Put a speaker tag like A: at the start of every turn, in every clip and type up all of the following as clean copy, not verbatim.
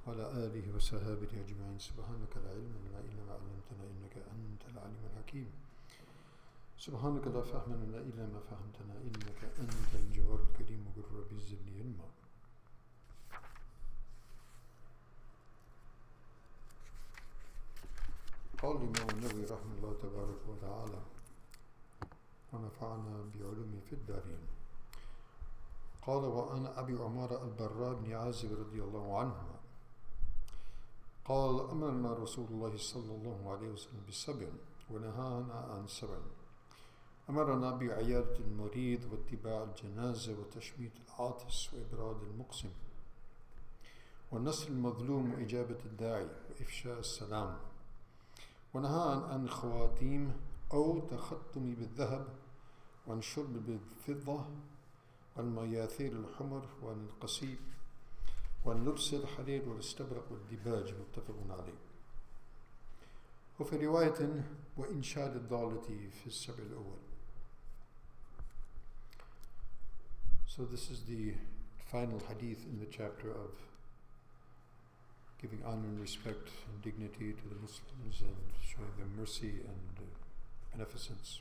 A: وعلى آله وصحبه أجمعين سبحانك لا علم لنا إلا ما علمتنا إنك أنت العليم الحكيم سبحانك لا فهم لنا إلا ما فهمتنا إنك أنت الجواد الكريم وقل ربي زدني علما. قال الإمام النووي رحمه الله تبارك وتعالى ونفعنا بعلومه في الدارين. قال وعن أبي عمارة البراء بن عازب رضي الله عنهما قال أمرنا رسول الله صلى الله عليه وسلم بالسبع ونهانا عن سبع. أمرنا بعيادة المريض واتباع الجنازة وتشميت العاطس وإبراد المقسم والنصر المظلوم وإجابة الداعي وإفشاء السلام. ونهى عن خواتيم أو تختم بالذهب وعن شرب بالفضة والمياثير الحمر وعن القصيب وعن لبس الحرير والاستبرق والديباج متفق عليه. وفي رواية وإنشاد الضالة في السبع الأول. So this is the final hadith in the chapter of giving honor and respect and dignity to the Muslims and showing them mercy and beneficence.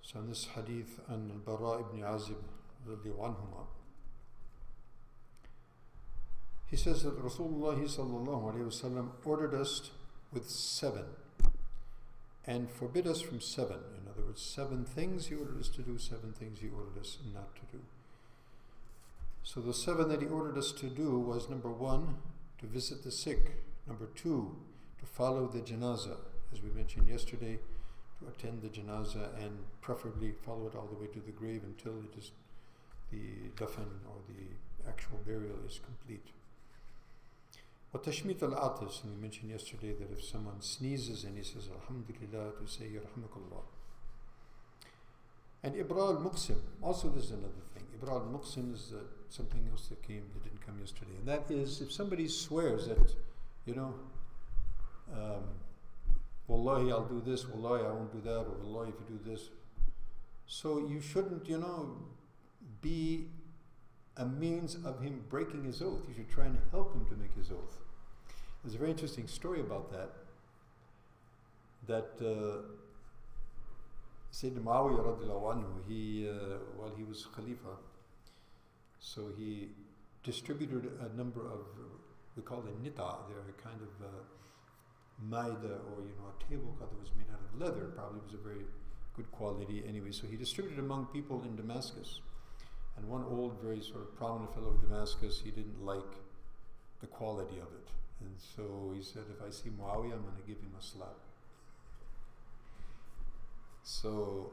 A: So in this hadith on al-Bara ibn Azib radiyallahu anhuma, he says that Rasulullah sallallahu alayhi wasallam ordered us with 7 and forbid us from 7. In other words, 7 things he ordered us to do, 7 things he ordered us not to do. So the 7 that he ordered us to do was number 1, to visit the sick. Number 2, to follow the janazah, as we mentioned yesterday, to attend the janazah and preferably follow it all the way to the grave until it is the dafn or the actual burial is complete. وَتَشْمِيتَ الْعَاطِسِ, and we mentioned yesterday that if someone sneezes and he says Alhamdulillah, to say Yarhamakallah. And Ibra al-Muqsim, also this is another thing. Ibra al-Muqsim is something else that didn't come yesterday. And that is if somebody swears that, Wallahi I'll do this, Wallahi I won't do that, or Wallahi if you do this. So you shouldn't, be a means of him breaking his oath. You should try and help him to make his oath. There's a very interesting story about that. That Sayyidina Muawiyah radiallahu anhu, while he was Khalifa, so he distributed a number of, we call them nita, they're a kind of maida, or a tablecloth that was made out of leather, probably was a very good quality anyway. So he distributed among people in Damascus. And one old, very sort of prominent fellow of Damascus, he didn't like the quality of it. And so he said, if I see Muawiyah, I'm going to give him a slap. So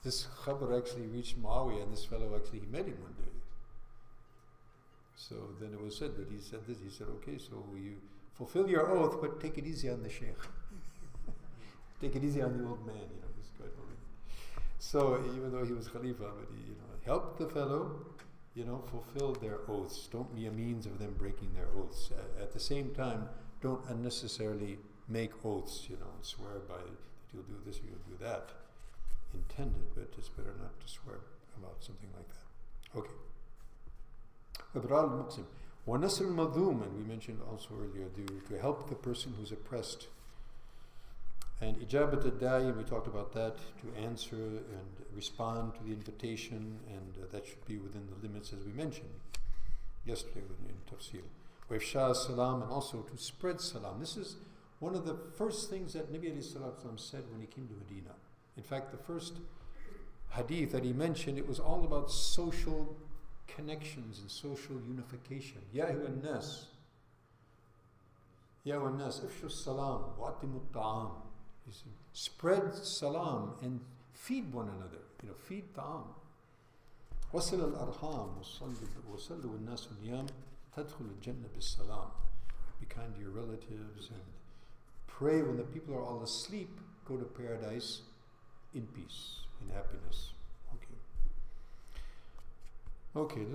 A: this khabar actually reached Muawiyah, and this fellow he met him one day. So then it was said that he said this. He said, okay, so you fulfill your oath, but take it easy on the sheikh. Take it easy on the old man, he's quite old. So even though he was Khalifa, but he helped the fellow, fulfill their oaths. Don't be a means of them breaking their oaths. At the same time, don't unnecessarily make oaths, and swear by that you'll do this or you'll do that. Intended, but it's better not to swear about something like that. Okay. Ibral al-Muqsim. Wa nasr al-madhum, and we mentioned also earlier, to help the person who's oppressed. And ijabat al-da'i, we talked about that, to answer and respond to the invitation, and that should be within the limits as we mentioned yesterday in tafsir. Wa ifsha salam, and also to spread salam. This is one of the first things that Nabi alayhi salatu said when he came to Medina. In fact, the first hadith that he mentioned, it was all about social connections and social unification. Ya ayyuhan nas, ifshu salam wa atimu ta'am. He said, spread salam and feed one another. Feed ta'am. Wasil al-arham wasallu al-nas niyam tadkhul al-jannah bis-salam. Be kind to your relatives and pray when the people are all asleep. Go to paradise in peace, in happiness. Okay,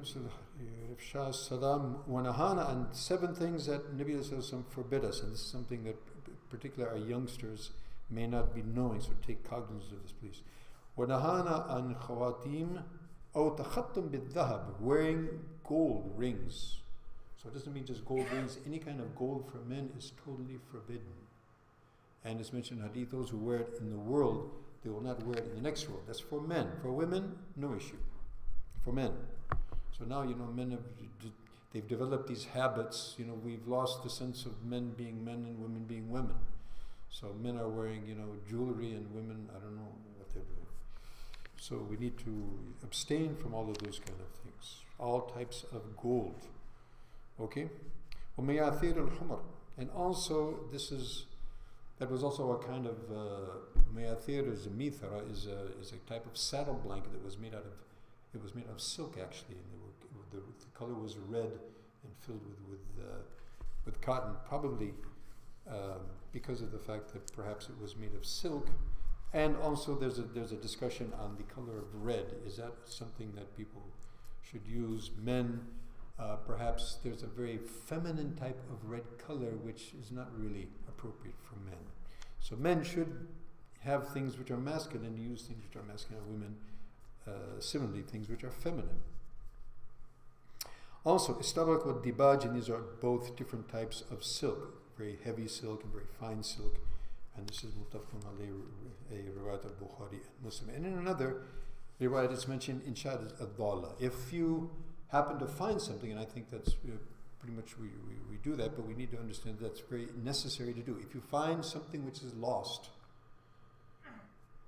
A: ifsha salam wa nahana, and 7 things that Nabi sallallahu alaihi wasallam forbid us, and this is something that particularly our youngsters may not be knowing, so take cognizance of this, please. وَنَهَانَا عَنْ خَوَاتِيمٍ أَوْ تَخَطُّمْ بِالذَّهَبِ, wearing gold rings, So it doesn't mean just gold rings. Any kind of gold for men is totally forbidden. And it's mentioned in hadith, those who wear it in the world, they will not wear it in the next world. That's for men. For women, no issue. For men. So now, men they've developed these habits. We've lost the sense of men being men and women being women. So men are wearing, jewelry, and women, I don't know what they're doing. So we need to abstain from all of those kind of things. All types of gold. Okay? وَمَيَاثِيرُ الْحُمَرِ. And also, that was also a kind of, mayathir is a mithara, is a type of saddle blanket that was made out of silk actually, and the color was red and filled with cotton, probably because of the fact that perhaps it was made of silk. And also there's a discussion on the color of red. Is that something that people should use? Men, perhaps there's a very feminine type of red color which is not really appropriate for men. So men should have things which are masculine and use things which are masculine. Women, similarly, things which are feminine. Also, istabak wa dibaj, and these are both different types of silk, very heavy silk and very fine silk. And this is muttafaqun alayhi, a riwayat of Bukhari and Muslim. And in another riwayat, it's mentioned inshad ad-dalla. If you happen to find something, and I think that's pretty much we do that, but we need to understand that's very necessary to do. If you find something which is lost,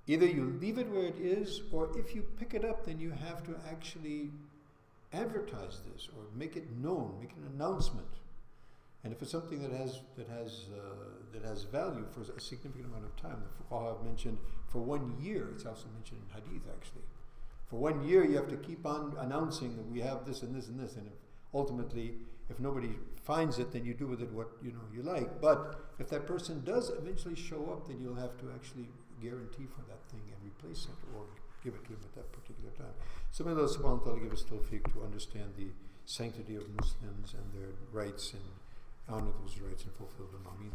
A: either you leave it where it is, or if you pick it up, then you have to actually advertise this or make it known, make an announcement. And if it's something that has value for a significant amount of time, the fuqaha have mentioned for 1 year. It's also mentioned in hadith actually. For 1 year, you have to keep on announcing that we have this and this and this. And ultimately, if nobody finds it, then you do with it what you like. But if that person does eventually show up, then you'll have to actually guarantee for that thing and replace it or give it to him at that particular time. So may Allah subhanahu wa ta'ala give us tawfiq to understand the sanctity of Muslims and their rights and honor those rights and fulfill them. Ameen.